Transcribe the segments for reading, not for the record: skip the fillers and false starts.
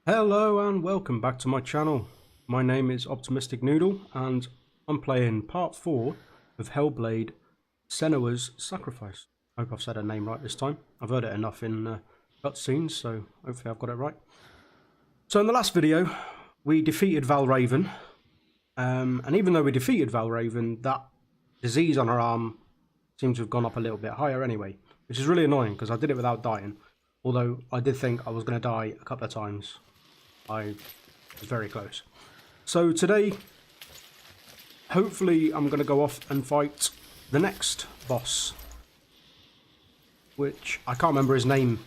Hello and welcome back to my channel. My name is Optimistic Noodle and I'm playing part 4 of HellBlade Senua's Sacrifice. I hope I've said her name right this time. I've heard it enough in cutscenes, so hopefully I've got it right. So in the last video we defeated Valraven, and even though we defeated Valraven, that disease on her arm seems to have gone up a little bit higher anyway, which is really annoying because I did it without dying, although I did think I was going to die a couple of times. I was very close. So today, hopefully I'm going to go off and fight the next boss, which I can't remember his name,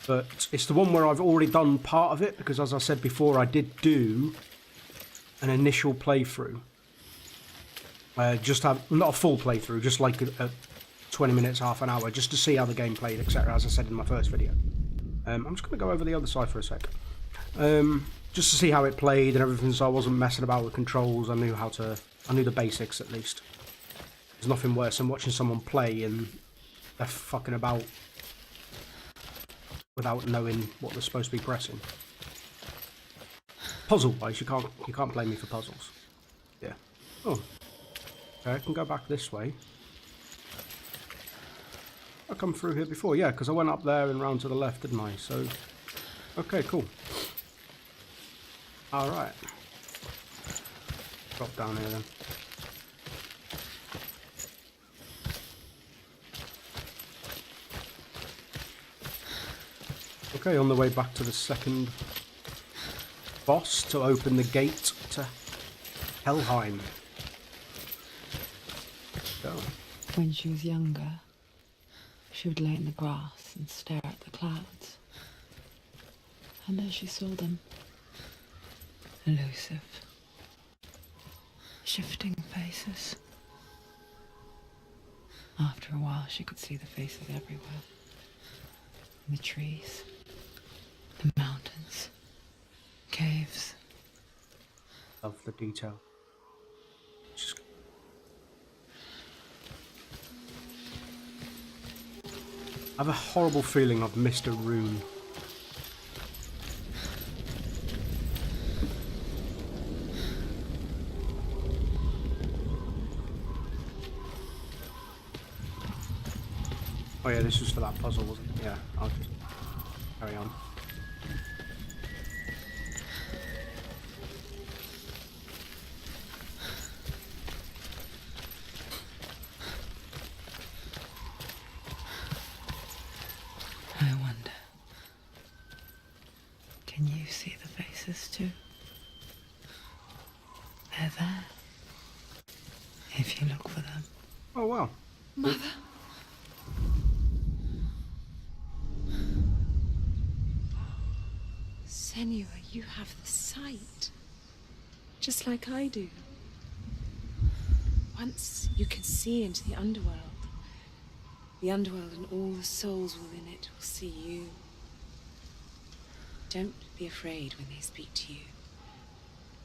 but it's the one where I've already done part of it, because as I said before, I did do an initial playthrough. Just have, not a full playthrough, just like a 20 minutes, half an hour, just to see how the game played, etc., as I said in my first video. I'm just going to go over the other side for a sec. Just to see how it played and everything, so I wasn't messing about with controls. I knew the basics at least. There's nothing worse than watching someone play and they're fucking about without knowing what they're supposed to be pressing. Puzzle-wise, you can't blame me for puzzles. Yeah. Oh. Okay, I can go back this way. I come through here before, yeah, because I went up there and round to the left, didn't I? So, okay, cool. Alright. Drop down here then. Okay, on the way back to the second boss to open the gate to Helheim. Go. When she was younger, she would lay in the grass and stare at the clouds. And as she saw them, elusive, shifting faces. After a while, she could see the faces everywhere. In the trees, the mountains, caves. Love the detail. Just I have a horrible feeling I've missed a rune. Oh yeah, this was for that puzzle, wasn't it? Yeah, I'll just carry on. I wonder, can you see the faces too? They're there, if you look for them. Oh wow. Mother? Senua, you have the sight, just like I do. Once you can see into the underworld and all the souls within it will see you. Don't be afraid when they speak to you.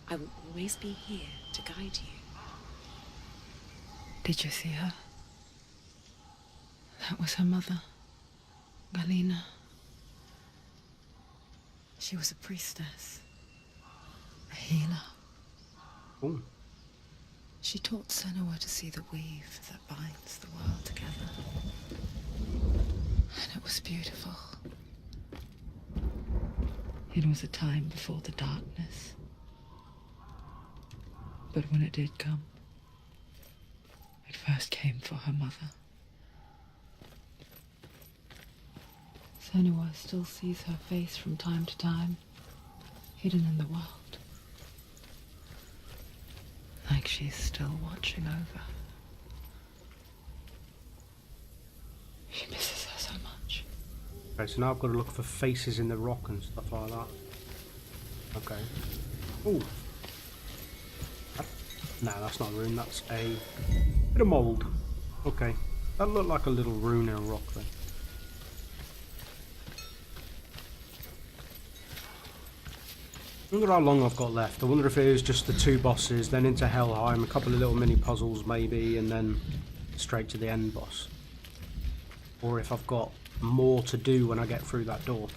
I will always be here to guide you. Did you see her? That was her mother, Galina. She was a priestess, a healer. Ooh. She taught Senua to see the weave that binds the world together. And it was beautiful. It was a time before the darkness. But when it did come, it first came for her mother. Senua still sees her face from time to time, hidden in the world. Like she's still watching over. She misses her so much. Okay, so now I've got to look for faces in the rock and stuff like that. Okay. Ooh. No, that's not a rune, that's a bit of mould. Okay. That looked like a little rune in a rock then. I wonder how long I've got left. I wonder if it is just the two bosses, then into Helheim, a couple of little mini puzzles maybe, and then straight to the end boss. Or if I've got more to do when I get through that door.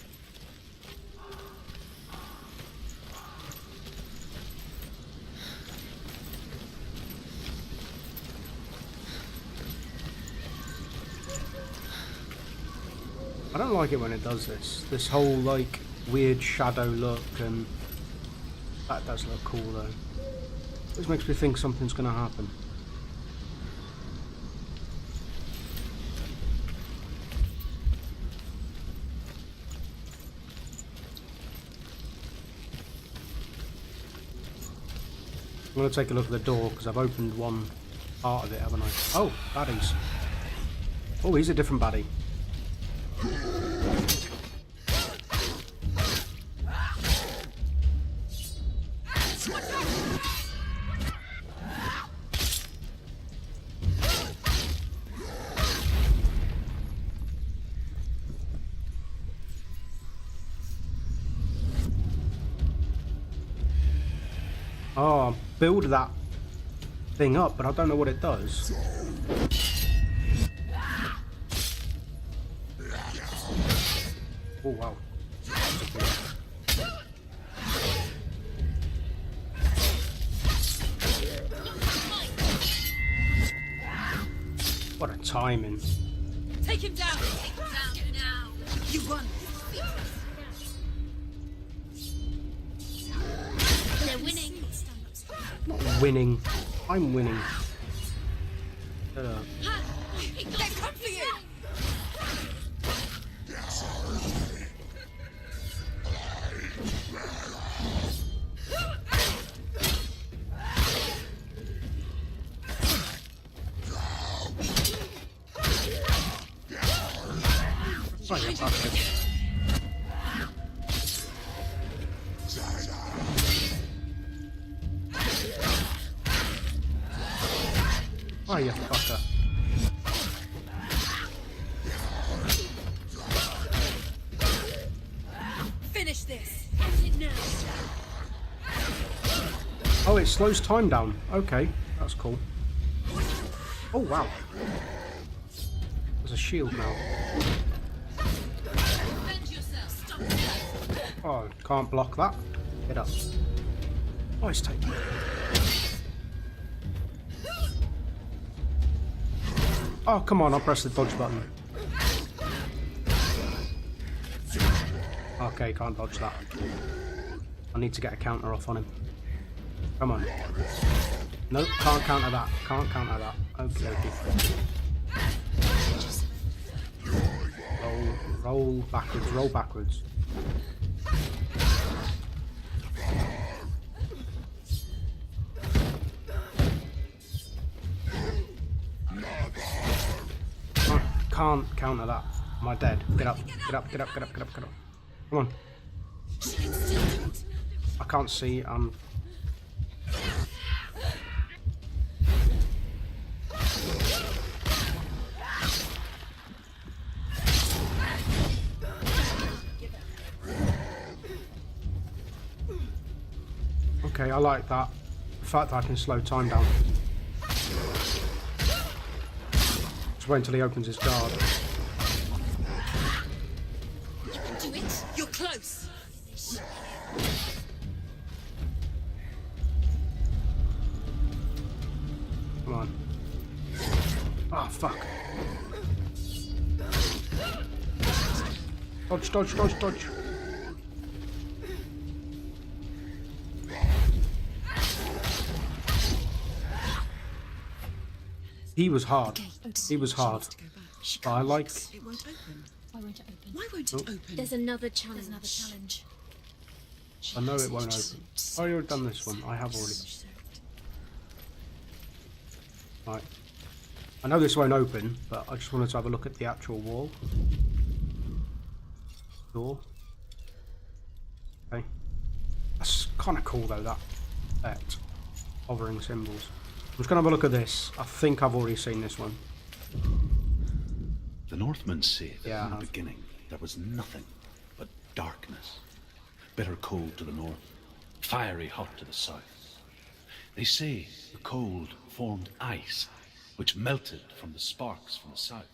I don't like it when it does this. This whole, like, weird shadow look, and that does look cool, though. This makes me think something's going to happen. I'm going to take a look at the door, because I've opened one part of it, haven't I? Oh, baddies. Oh, he's a different baddie. Oh, build that thing up, but I don't know what it does. Oh, wow. What a timing. Take him down! Take him down now! You won! They're winning! I'm not winning. I'm winning. They'll come for you! Oh, yeah, bastard. Oh, you fucker. Finish this! End it now! Oh, it slows time down. Okay, that's cool. Oh, wow. There's a shield now. Defend yourself! Stop it! Oh, can't block that. Get up. Oh, it's taking it. Oh, come on, I'll press the dodge button. Okay, can't dodge that. I need to get a counter off on him. Come on. Nope, can't counter that. Can't counter that. Okay, okay. Roll backwards, roll backwards. Can't counter that. Am I dead? Get up, get up, get up, get up, get up, get up. Come on. I can't see, Okay, I like that. The fact that I can slow time down. Just wait until he opens his guard. Do it! You're close! Come on. Ah, fuck. Dodge, dodge, dodge, dodge. He was hard. He was hard. But I like... It won't open. Why won't it open? Why won't it open? There's another challenge. I know it won't open. Oh, you've done this one. I have already. Right. I know this won't open, but I just wanted to have a look at the actual wall. Door. Okay. That's kind of cool though, that effect. Hovering symbols. I'm just going to have a look at this. I think I've already seen this one. The Northmen say that Yeah, I in the have. beginning there was nothing but darkness. Bitter cold to the north, fiery hot to the south. They say the cold formed ice, which melted from the sparks from the south.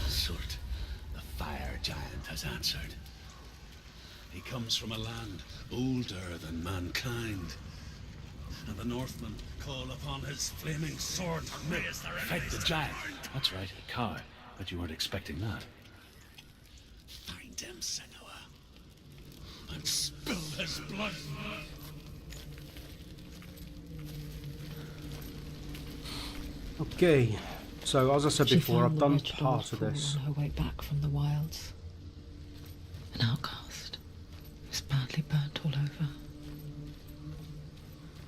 Surt, the fire giant, has answered. He comes from a land older than mankind, and the Northmen call upon his flaming sword to raise their Fight the giant. That's right, a cow. But you weren't expecting that. Find him, Senua, and spill his blood. Okay, so as I said She before, found I've the done wretched old part of fool this. on her way back from the wilds. An outcast, who was badly burnt all over.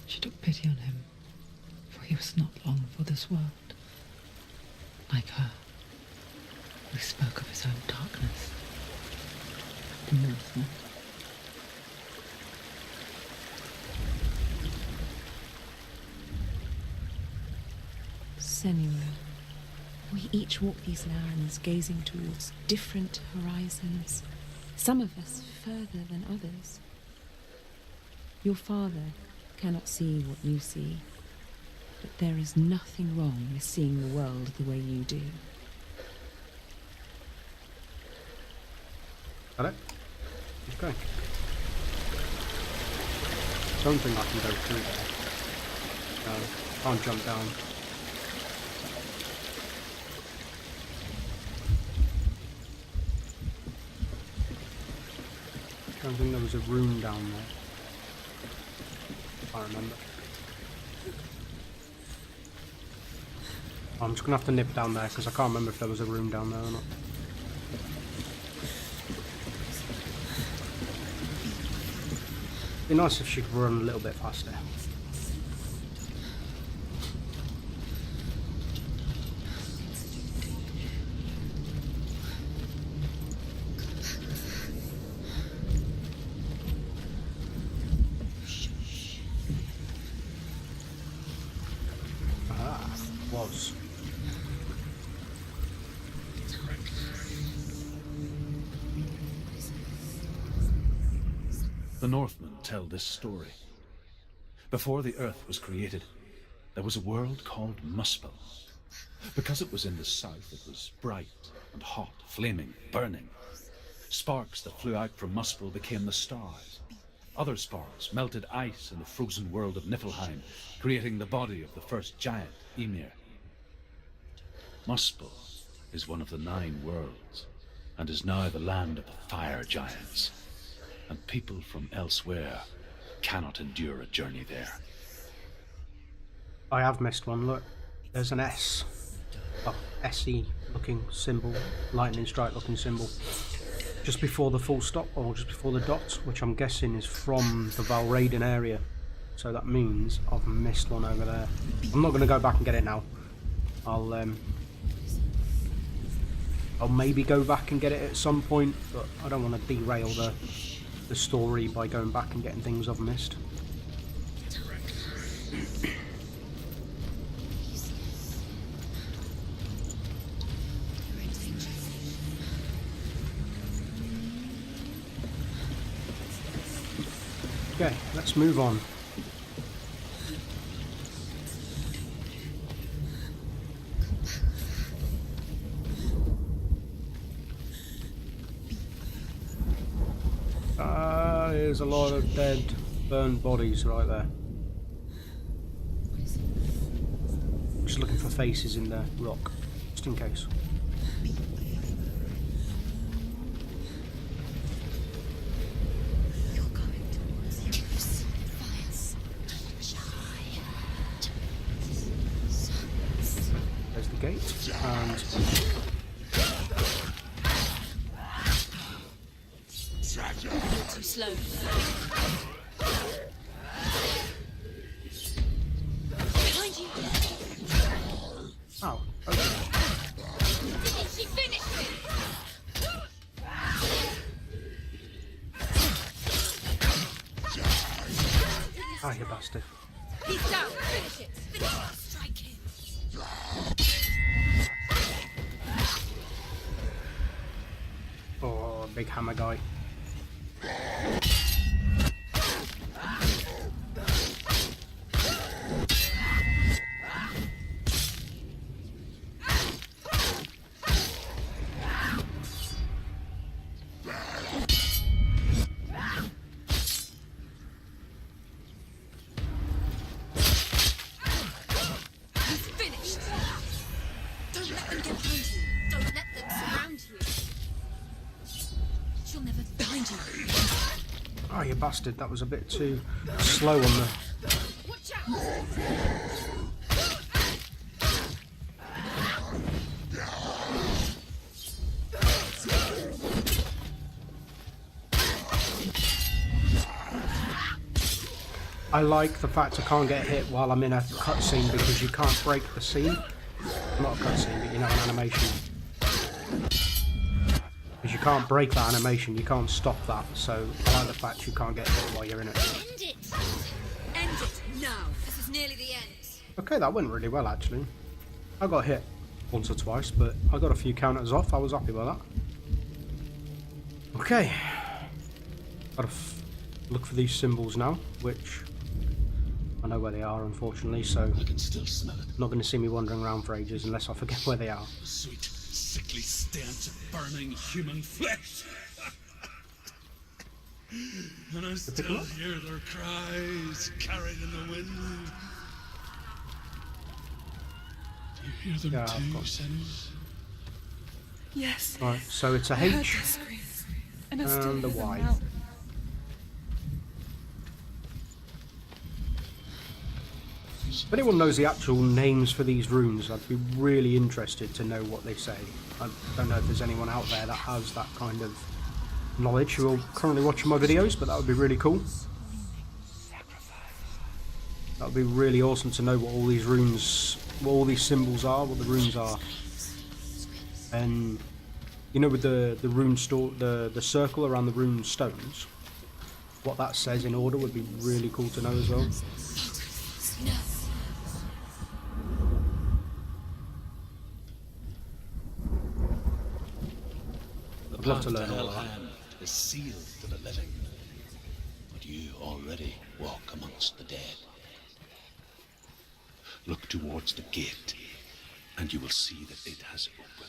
She took pity on him, for he was not long for this world. Like her, who spoke of his own darkness. The Northman. Senua, we each walk these lands gazing towards different horizons, some of us further than others. Your father cannot see what you see, but there is nothing wrong with seeing the world the way you do. Got it? Okay. Don't think I can go through there. No, can't jump down. Don't think there was a room down there. I remember. I'm just gonna have to nip down there because I can't remember if there was a room down there or not. Be nice if she could run a little bit faster. Was. The Northmen tell this story. Before the earth was created, there was a world called Muspel. Because it was in the south, it was bright and hot, flaming, burning. Sparks that flew out from Muspel became the stars. Other sparks melted ice in the frozen world of Niflheim, creating the body of the first giant, Ymir. Muspel is one of the 9 worlds, and is now the land of the fire giants. And people from elsewhere cannot endure a journey there. I have missed one, look. There's an S. Oh, SE looking symbol, lightning strike looking symbol. Just before the full stop, or just before the dot, which I'm guessing is from the Valraden area. So that means I've missed one over there. I'm not going to go back and get it now. I'll maybe go back and get it at some point, but I don't want to derail the story by going back and getting things I've missed. Okay, let's move on. There's a lot of dead, burned bodies right there. Just looking for faces in the rock, just in case. There's the gate, and Too slow. Behind you. oh, okay. Didn't she finish it? Ah, you bastard. He's down. Finish it. Finish it. Strike him. Oh, big hammer guy. Behind you. Oh, you bastard. That was a bit too slow on the... Watch out. I like the fact I can't get hit while I'm in a cutscene because you can't break the scene. Not a cutscene, but you know, an animation. Because you can't break that animation, you can't stop that, so I like the fact you can't get hit while you're in it. End it. End it now. This is nearly the end. Okay, that went really well actually. I got hit once or twice, but I got a few counters off, I was happy with that. Okay. Gotta look for these symbols now, which... I know where they are, unfortunately, so I can still smell it. not going to see me wandering around for ages unless I forget where they are. The sweet, sickly stench of burning human flesh. And I still hear their cries carried in the wind. Do you hear them Yeah, I've too, got- Senua? Yes. Right, so it's a I heard their H screams, and I still and a hear them Y. now. If anyone knows the actual names for these runes, I'd be really interested to know what they say. I don't know if there's anyone out there that has that kind of knowledge who are currently watching my videos, but that would be really cool. That would be really awesome to know what all these runes, what all these symbols are, what the runes are. And you know, with the rune store, the circle around the rune stones, what that says in order would be really cool to know as well. No. I'd love to The learn path all of that. Hand is sealed to the living, but you already walk amongst the dead. Look towards the gate, and you will see that it has opened.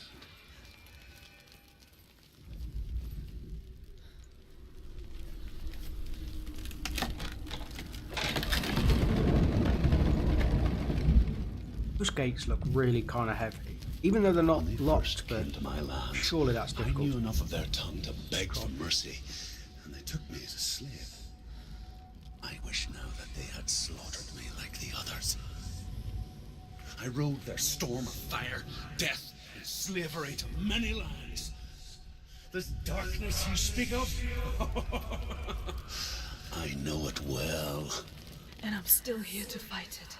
Those gates look really kind of heavy, even though they're not When they locked, first but came to my land, surely that's I difficult. knew enough of their tongue to beg for mercy, and they took me as a slave. I wish now that they had slaughtered me like the others. I rode their storm of fire, death, and slavery to many lands. This darkness you speak of, I know it well. And I'm still here to fight it.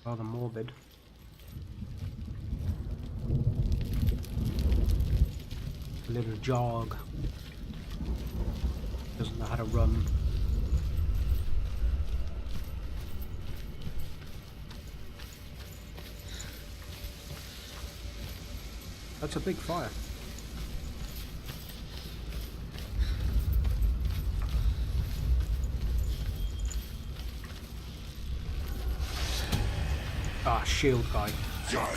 Rather morbid. A little jog. Doesn't know how to run. That's a big fire. Ah, shield guy. Come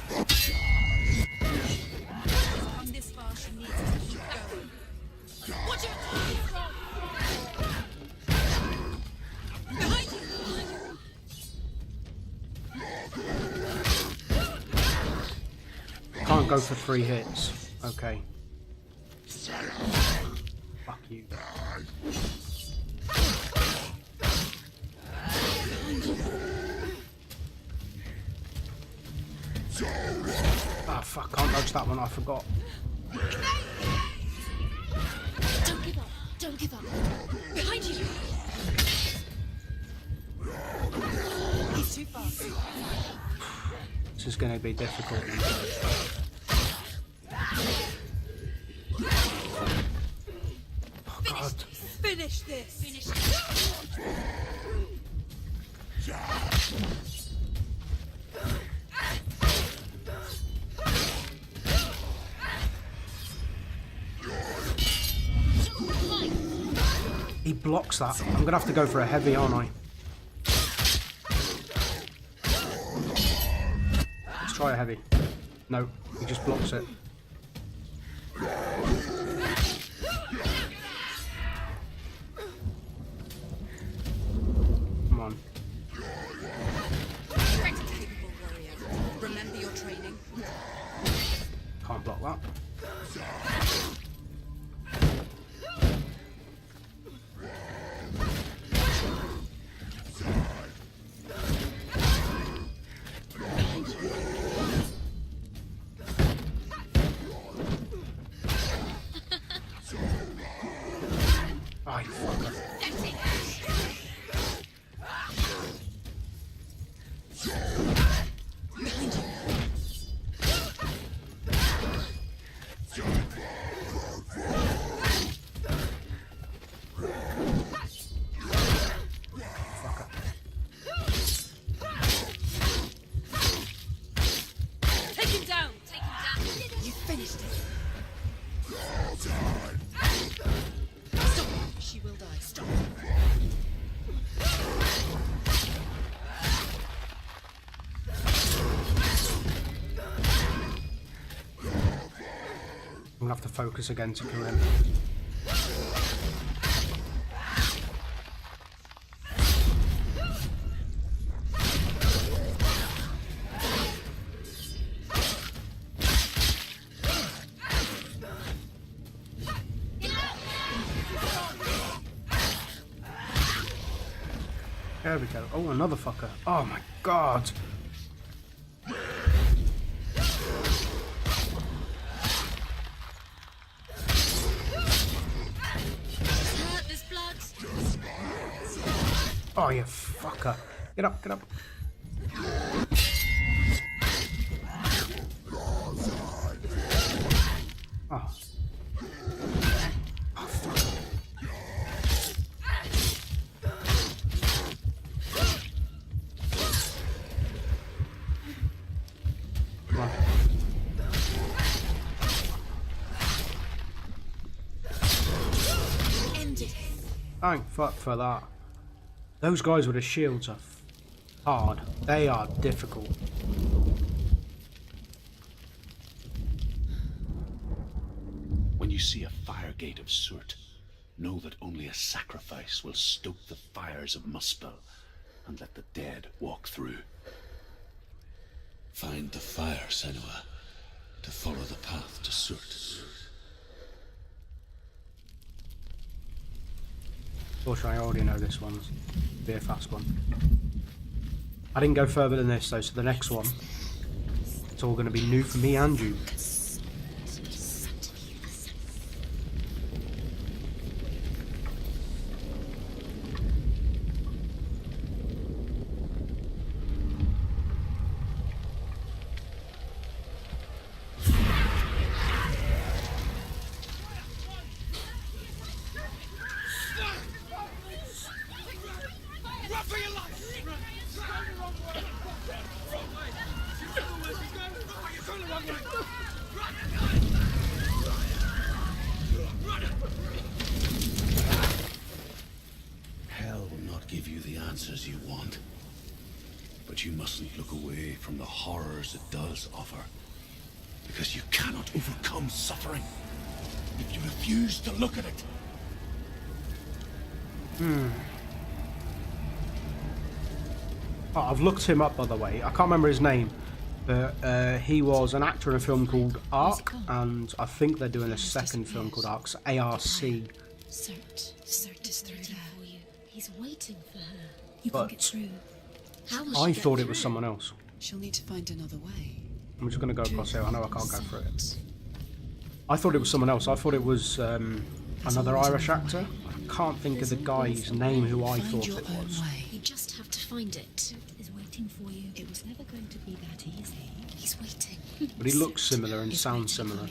this far, she needs to keep going. Watch it! Behind you! Can't go for 3 hits. Okay. Fuck you. Ah, fuck, can't dodge that one, I forgot. Don't give up! Don't give up! Behind you! He's too fast. This is going to be difficult. Oh, God. Finish this! Finish this! He blocks that. I'm going to have to go for a heavy, aren't I? Let's try a heavy. No, he just blocks it. Come on. Ready, capable warrior. Remember your training. Can't block that. Die, fucker. Take him down! Take him down! You finished it! Stop! She will die. Stop! I'm gonna have to focus again to kill him. There we go. Oh, another fucker. Oh my god. There's blood! Oh, you fucker. Get up, get up. Oh. Oh, fuck. Come on. End it! Thank fuck for that. Those guys with the shields are hard. They are difficult. When you see a fire gate of Surt, know that only a sacrifice will stoke the fires of Muspel and let the dead walk through. Find the fire, Senua, to follow the path to Surt. Fortunately, I already know this one's be a fast one. I didn't go further than this though, so the next one, it's all going to be new for me and you. Run for your life! Run! Wrong way! You're going the wrong way! Run! Hell will not give you the answers you want. But you mustn't look away from the horrors it does offer. Because you cannot overcome suffering if you refuse to look at it. Oh, I've looked him up, by the way. I can't remember his name, but he was an actor in a film called Ark, and I think they're doing a second film called Ark, so ARC. Cert is through there. For you. He's waiting for her. You But can't get through. How will I she thought get it was through? someone else. She'll need to find another way. I'm just going to go across here. I know I can't go through it. I thought it was someone else. I thought it was another Irish actor. I can't think of the guy's name who I Find thought your it own was. way. You just have to find it. Is waiting for you. It was never going to be that easy. He's waiting. But he looks similar and sounds similar.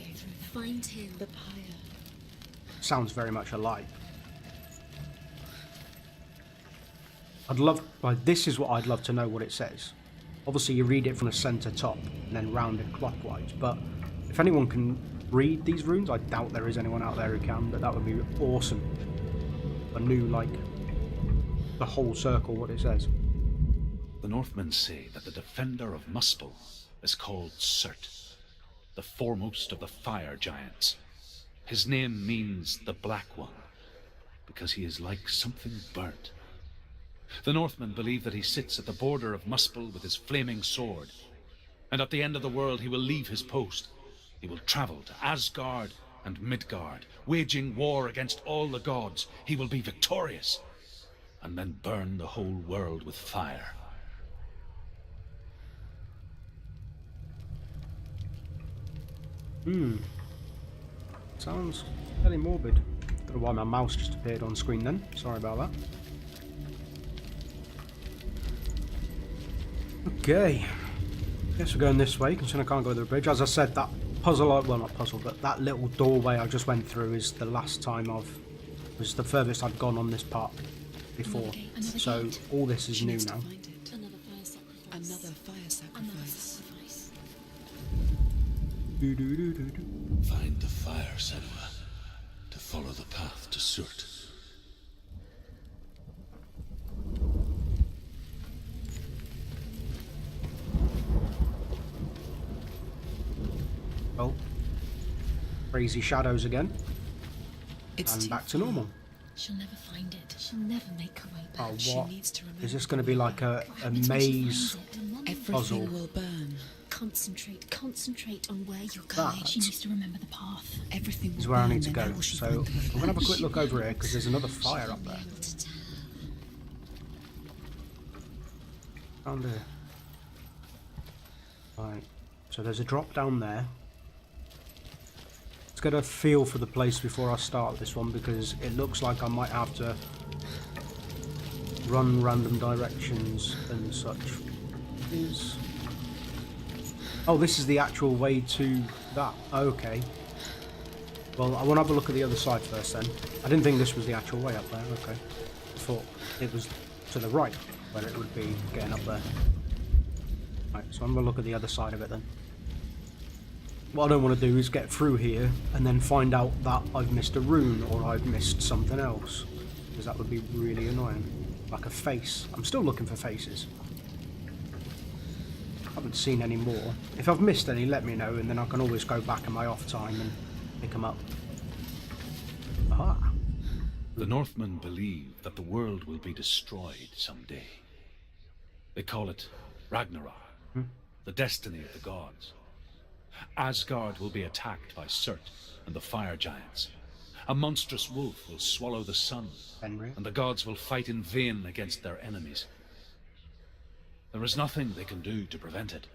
Find him. The pyre. Sounds very much alike. I'd love, like, this is what I'd love to know what it says. Obviously you read it from the centre top and then round it clockwise, but if anyone can read these runes, I doubt there is anyone out there who can, but that would be awesome. I knew, like, the whole circle what it says. The Northmen say that the defender of Muspel is called Surt, the foremost of the fire giants. His name means the Black One, because he is like something burnt. The Northmen believe that he sits at the border of Muspel with his flaming sword, and at the end of the world he will leave his post. He will travel to Asgard and Midgard, waging war against all the gods. He will be victorious, and then burn the whole world with fire. Sounds fairly morbid. Don't know why my mouse just appeared on screen then. Sorry about that. Okay. Guess we're going this way, considering I can't go over the bridge. As I said, that puzzle, well not puzzle, but that little doorway I just went through is the last time was the furthest I've gone on this part before. So all this is new now. Another fire sacrifice. Find the fire, Senua, to follow the path to Surt. Oh, crazy shadows again, It's and too back to far. normal. She'll never find it. She'll never make her way back. Oh, She what? needs to remember Is this going to be like a maze everything puzzle? will burn. Concentrate on where you're going. That She needs to remember the path. Everything will is where I burn, need to then go. how will she So find I'm her going to have a way quick look over here because there's another fire up there. Able to tell. Down there. Right. So there's a drop down there. Let's get a feel for the place before I start this one because it looks like I might have to run random directions and such. Oh, this is the actual way to that. Okay. Well, I want to have a look at the other side first then. I didn't think this was the actual way up there. Okay. I thought it was to the right where it would be getting up there. Right, so I'm going to look at the other side of it then. What I don't want to do is get through here and then find out that I've missed a rune or I've missed something else. Because that would be really annoying. Like a face. I'm still looking for faces. Haven't seen any more. If I've missed any, let me know and then I can always go back in my off time and pick them up. Aha! The Northmen believe that the world will be destroyed someday. They call it Ragnarok, the destiny of the gods. Asgard will be attacked by Surt and the fire giants. A monstrous wolf will swallow the sun, Henry. and the gods will fight in vain against their enemies. There is nothing they can do to prevent it,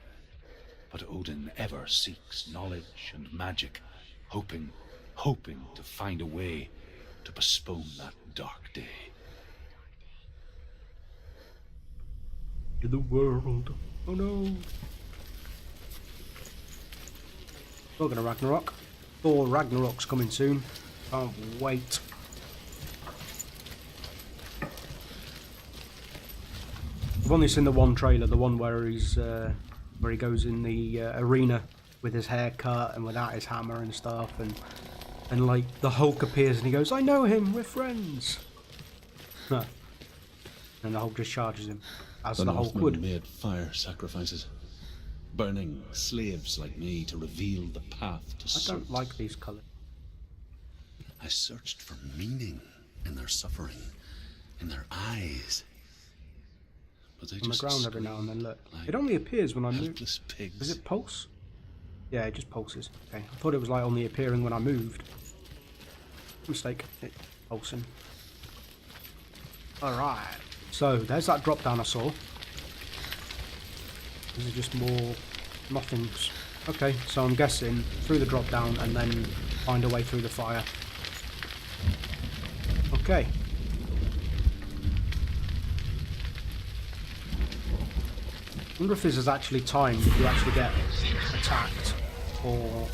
but Odin ever seeks knowledge and magic, hoping to find a way to postpone that dark day. In the world. Oh no. Talking of Ragnarok. Thor Ragnarok's coming soon. Can't wait. I've only seen the one trailer, the one where he's where he goes in the arena with his hair cut and without his hammer and stuff, and like the Hulk appears and he goes, "I know him, we're friends." Huh. And the Hulk just charges him, as the Hulk Northmen would. made fire sacrifices, burning slaves like me to reveal the path to I Surt. don't like these colours. I searched for meaning in their suffering, in their eyes. But they On the just ground every now and then, look. like It only appears when I move. helpless pigs. Does it pulse? Yeah, it just pulses. Okay, I thought it was like only appearing when I moved. Mistake. It's pulsing. Alright. So, there's that drop down I saw. These are just more nothings. Okay, so I'm guessing through the drop down and then find a way through the fire. Okay. I wonder if this is actually timed, if you actually get attacked, or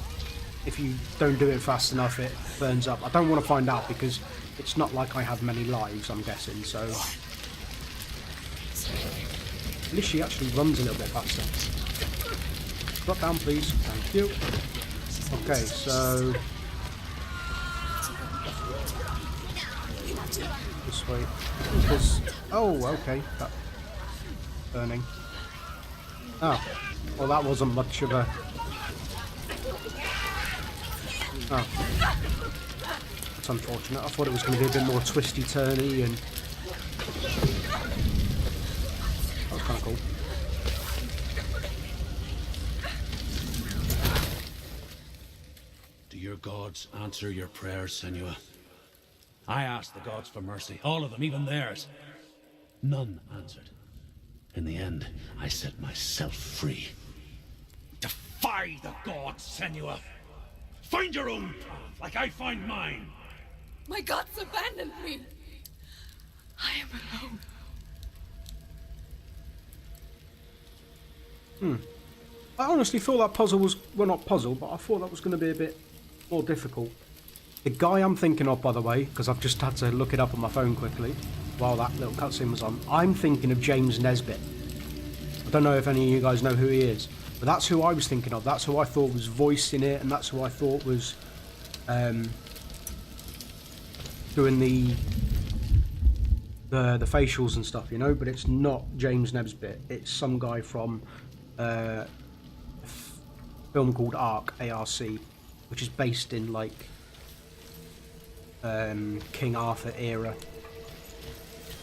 if you don't do it fast enough it burns up. I don't want to find out because it's not like I have many lives, I'm guessing, so... At least she actually runs a little bit faster. Drop down please, thank you. Okay, so... This way. Because... Oh, okay, that... burning. Oh, well that wasn't much of a... Oh. That's unfortunate. I thought it was going to be a bit more twisty-turny and... That was kind of cool. Do your gods answer your prayers, Senua? I asked the gods for mercy, all of them, even theirs. None answered. In the end, I set myself free. Defy the gods, Senua! Find your own path, like I find mine! My gods abandoned me. I am alone. I honestly thought that puzzle was, well, not puzzle, but I thought that was going to be a bit more difficult. The guy I'm thinking of, by the way, because I've just had to look it up on my phone quickly while that little cutscene was on, I'm thinking of James Nesbitt. I don't know if any of you guys know who he is, but that's who I was thinking of. That's who I thought was voicing it, and that's who I thought was doing the facials and stuff, you know. But it's not James Nesbitt. It's some guy from a film called Ark, A-R-C, which is based in like King Arthur era.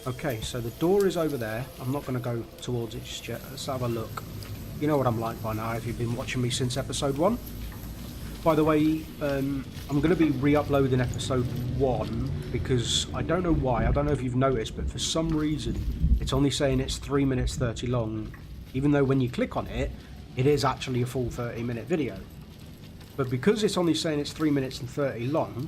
Okay, so the door is over there. I'm not going to go towards it just yet. Let's have a look. You know what I'm like by now if you've been watching me since episode 1. By the way, I'm going to be re-uploading episode 1 because I don't know why. I don't know if you've noticed, but for some reason it's only saying it's 3 minutes 30 long, even though when you click on it, it is actually a full 30-minute video. But because it's only saying it's 3 minutes and 30 long,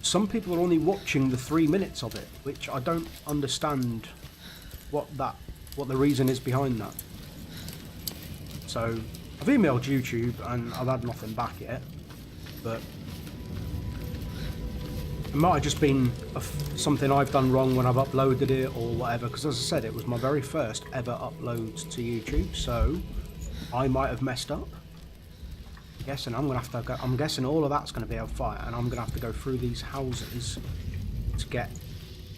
some people are only watching the 3 minutes of it, which I don't understand what the reason is behind that. So I've emailed YouTube and I've had nothing back yet, but it might have just been something I've done wrong when I've uploaded it or whatever, because as I said, it was my very first ever upload to YouTube, so I might have messed up. I'm guessing all of that's going to be on fire, and I'm going to have to go through these houses to get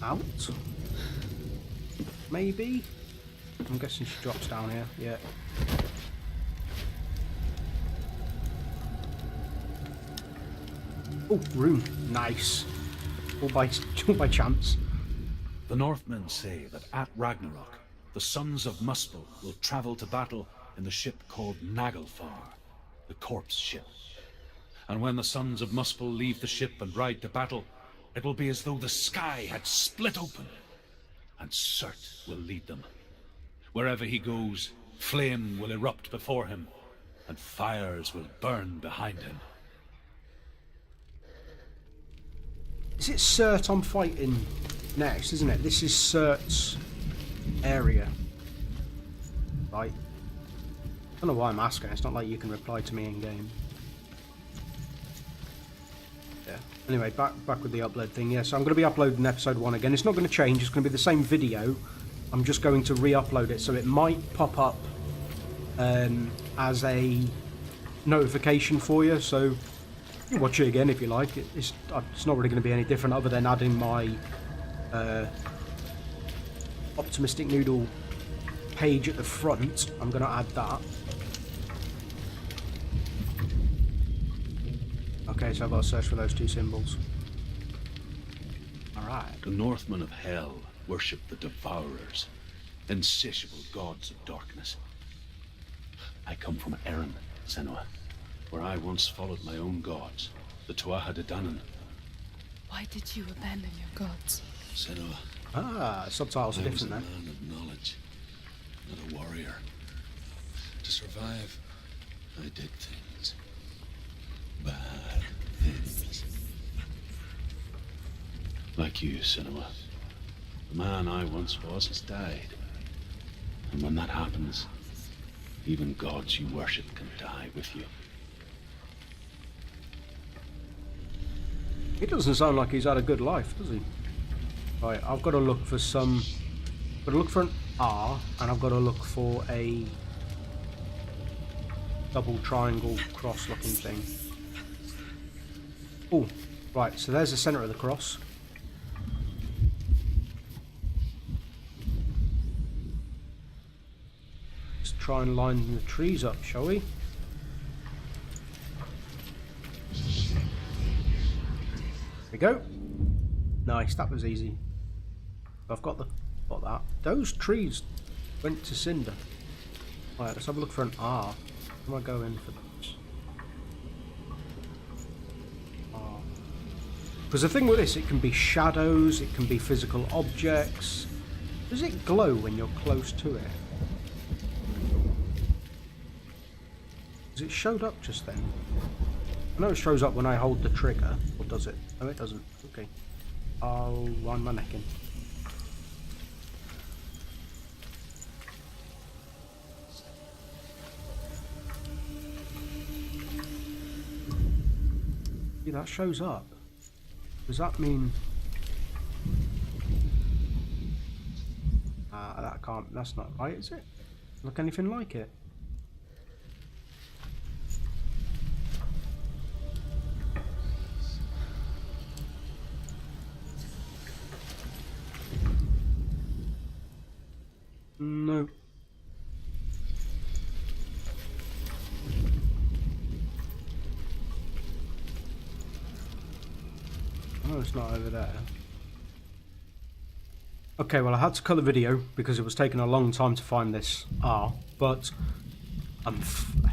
out. Maybe? I'm guessing she drops down here, yeah. Oh, room. Nice. All by chance. The Northmen say that at Ragnarok, the sons of Muspel will travel to battle in the ship called Naglfar, the corpse ship. And when the sons of Muspel leave the ship and ride to battle, it will be as though the sky had split open, and Surt will lead them. Wherever he goes, flame will erupt before him, and fires will burn behind him. Is it Surt I'm fighting next, isn't it? This is Surt's area. Right. I don't know why I'm asking. It's not like you can reply to me in game. Yeah. Anyway, back with the upload thing. Yeah, so I'm going to be uploading episode 1 again. It's not going to change. It's going to be the same video. I'm just going to re-upload it, so it might pop up as a notification for you. So you can watch it again if you like. It's not really going to be any different other than adding my Optimistic Noodle page at the front. I'm going to add that. Okay, so I've got to search for those 2 symbols. Alright. The Northmen of Hell worship the Devourers, insatiable gods of darkness. I come from Erin, Senua, where I once followed my own gods, the Tuatha De Danann. Why did you abandon your gods? Senua, Ah, subtitles are I was a different man then. of knowledge, not a warrior. To survive, I did things. Bad things. Like you, Senua. The man I once was has died. And when that happens, even gods you worship can die with you. He doesn't sound like he's had a good life, does he? Right, I've got to look for some... I've got to look for an R, and I've got to look for a double triangle cross looking thing. Oh, right, so there's the centre of the cross. Let's try and line the trees up, shall we? There we go. Nice, that was easy. I've got that. Those trees went to cinder. Right, let's have a look for an R. Where am I going for this? R. Because the thing with this, it can be shadows, it can be physical objects. Does it glow when you're close to it? Because it showed up just then. I know it shows up when I hold the trigger, or does it? Oh, it doesn't. Okay. I'll wind my neck in. See, that shows up. Does that mean... that can't... That's not right, is it? Look anything like it? No. No, it's not over there. Okay, well I had to cut the video because it was taking a long time to find this R, but I'm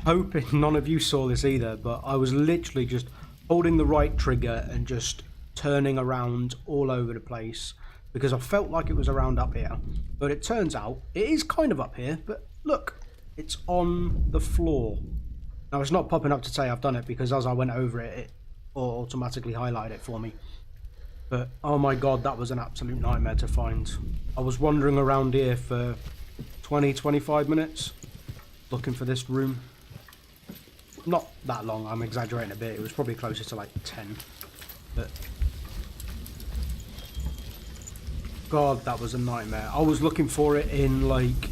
hoping none of you saw this either, but I was literally just holding the right trigger and just turning around all over the place because I felt like it was around up here, but it turns out it is kind of up here, but look, it's on the floor. Now it's not popping up to say I've done it because as I went over it, it automatically highlighted it for me. But oh my god, that was an absolute nightmare to find. I was wandering around here for 20-25 minutes looking for this room. Not that long, I'm exaggerating a bit, it was probably closer to like 10. But god, that was a nightmare. I was looking for it in like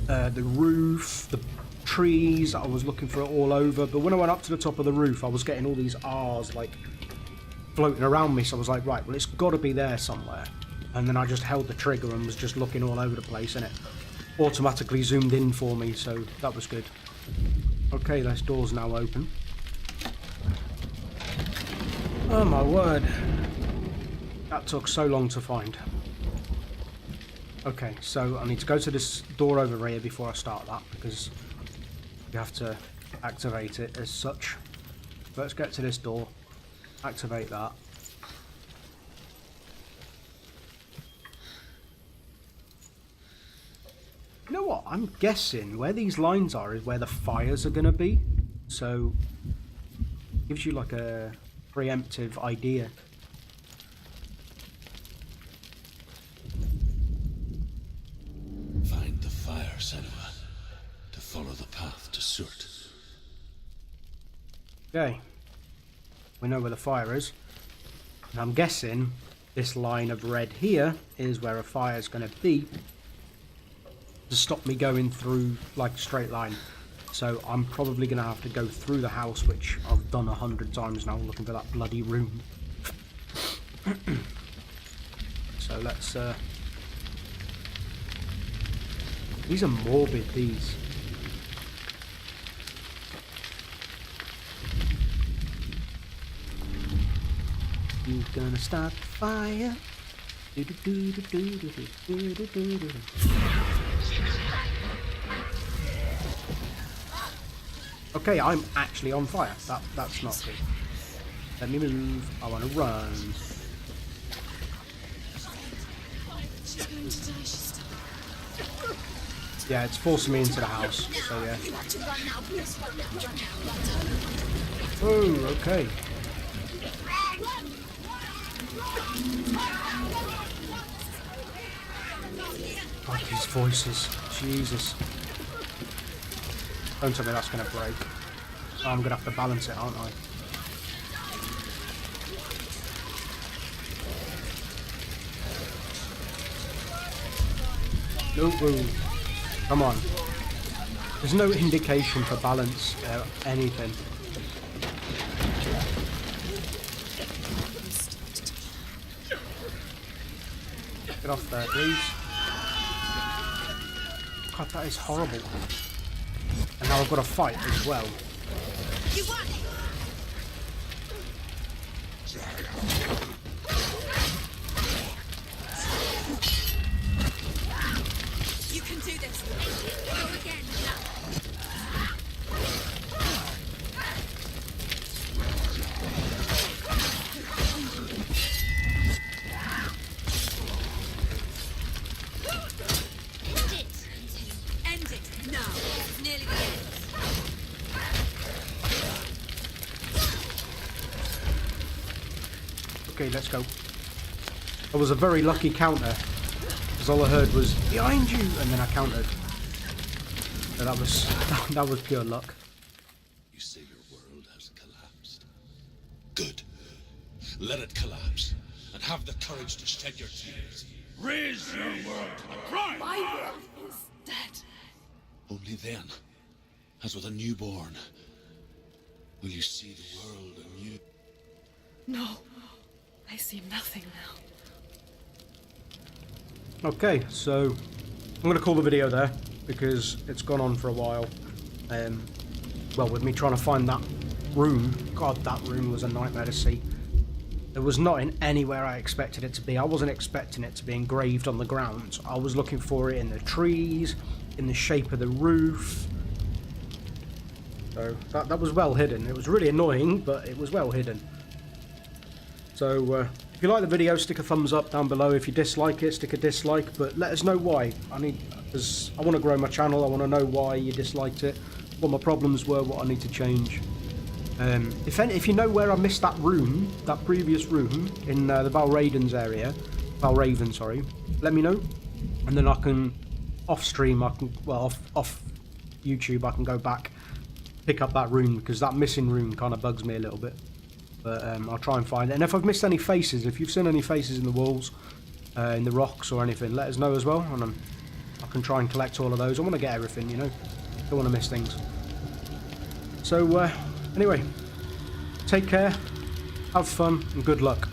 the roof, the trees, I was looking for it all over, but when I went up to the top of the roof I was getting all these R's like floating around me, so I was like, right, well it's got to be there somewhere. And then I just held the trigger and was just looking all over the place and it automatically zoomed in for me, so that was good. Okay, this door's now open. Oh my word, that took so long to find. Okay, so I need to go to this door over here before I start that because you have to activate it as such. Let's get to this door. Activate that. You know what? I'm guessing where these lines are is where the fires are going to be. So, gives you like a preemptive idea. Find the fire, Senua, to follow the path to Surt. Okay. We know where the fire is. And I'm guessing this line of red here is where a fire is going to be to stop me going through like a straight line. So I'm probably going to have to go through the house, which I've done 100 times now looking for that bloody room. So let's... These are morbid, these. Who's gonna start the fire? Okay, I'm actually on fire. That's not good. Let me move. I want to run. She's going to die, she's stuck. Yeah, it's forcing me into the house. So yeah. You want to run now, please run now, run now, Oh, okay. God, these voices. Jesus. Don't tell me that's going to break. Oh, I'm going to have to balance it, aren't I? No, come on. There's no indication for balance or anything. Get off there, please. God, that is horrible. And now I've got to fight as well. You want it? You can do this. Go again now. End it now. Nearly the end. Okay, let's go. That was a very lucky counter, because all I heard was, behind you, and then I countered. So that was, that was pure luck. You say your world has collapsed. Good. Let it collapse, and have the courage to shed your tears. Raise your world to the prime! My world is dead. Only then, as with a newborn, will you see the world anew. No, I see nothing now. Okay, so I'm going to call the video there, because it's gone on for a while. Well, with me trying to find that room, God, that room was a nightmare to see. It was not in anywhere I expected it to be. I wasn't expecting it to be engraved on the ground. I was looking for it in the trees, in the shape of the roof. So that was well hidden. It was really annoying, but it was well hidden. So if you like the video, stick a thumbs up down below. If you dislike it, stick a dislike, but let us know why. Because I want to grow my channel. I want to know why you disliked it, what my problems were, what I need to change. If you know where I missed that room, that previous room in the Valraven area, sorry, let me know, and then I can off stream, off YouTube, I can go back, pick up that room, because that missing room kind of bugs me a little bit. But I'll try and find it. And if I've missed any faces, if you've seen any faces in the walls, in the rocks or anything, let us know as well, and I can try and collect all of those. I want to get everything, you know, don't want to miss things. So anyway, take care, have fun, and good luck.